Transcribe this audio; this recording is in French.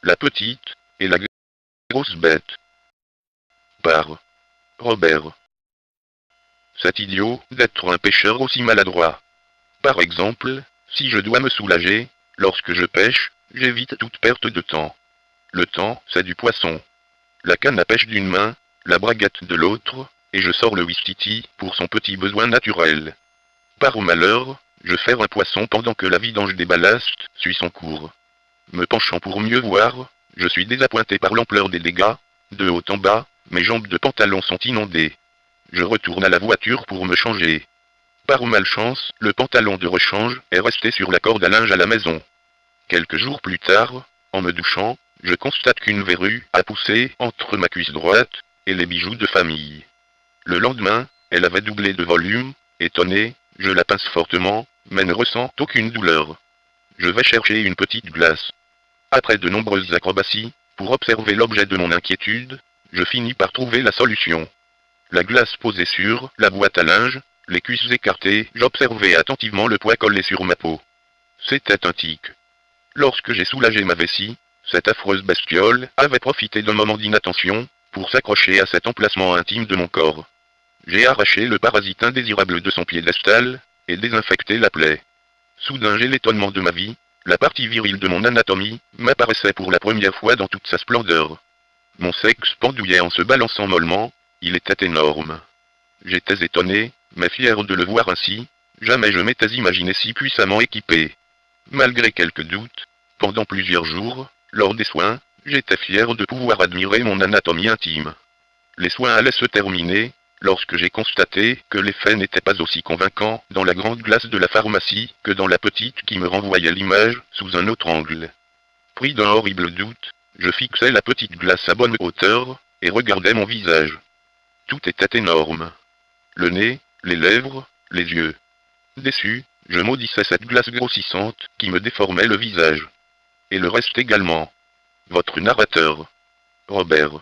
la petite, et la grosse bête. Par Robert. C'est idiot d'être un pêcheur aussi maladroit. Par exemple, si je dois me soulager, lorsque je pêche, j'évite toute perte de temps. Le temps, c'est du poisson. La canne à pêche d'une main, la braguette de l'autre, et je sors le Wistiti pour son petit besoin naturel. Par malheur, je ferre un poisson pendant que la vidange des ballastes suit son cours. Me penchant pour mieux voir, je suis désappointé par l'ampleur des dégâts. De haut en bas, mes jambes de pantalon sont inondées. Je retourne à la voiture pour me changer. Par malchance, le pantalon de rechange est resté sur la corde à linge à la maison. Quelques jours plus tard, en me douchant, je constate qu'une verrue a poussé entre ma cuisse droite et les bijoux de famille. Le lendemain, elle avait doublé de volume. Étonné, je la pince fortement, mais ne ressens aucune douleur. Je vais chercher une petite glace. Après de nombreuses acrobaties, pour observer l'objet de mon inquiétude, je finis par trouver la solution. La glace posée sur la boîte à linge, les cuisses écartées, j'observais attentivement le poids collé sur ma peau. C'était un tic. Lorsque j'ai soulagé ma vessie, cette affreuse bestiole avait profité d'un moment d'inattention pour s'accrocher à cet emplacement intime de mon corps. J'ai arraché le parasite indésirable de son piédestal et désinfecté la plaie. Soudain j'ai l'étonnement de ma vie, la partie virile de mon anatomie m'apparaissait pour la première fois dans toute sa splendeur. Mon sexe pendouillait en se balançant mollement, il était énorme. J'étais étonné, mais fier de le voir ainsi, jamais je m'étais imaginé si puissamment équipé. Malgré quelques doutes, pendant plusieurs jours, lors des soins, j'étais fier de pouvoir admirer mon anatomie intime. Les soins allaient se terminer, lorsque j'ai constaté que l'effet n'était pas aussi convaincant dans la grande glace de la pharmacie que dans la petite qui me renvoyait l'image sous un autre angle. Pris d'un horrible doute, je fixais la petite glace à bonne hauteur, et regardais mon visage. Tout était énorme. Le nez, les lèvres, les yeux. Déçu, je maudissais cette glace grossissante qui me déformait le visage. Et le reste également. Votre narrateur. Robert.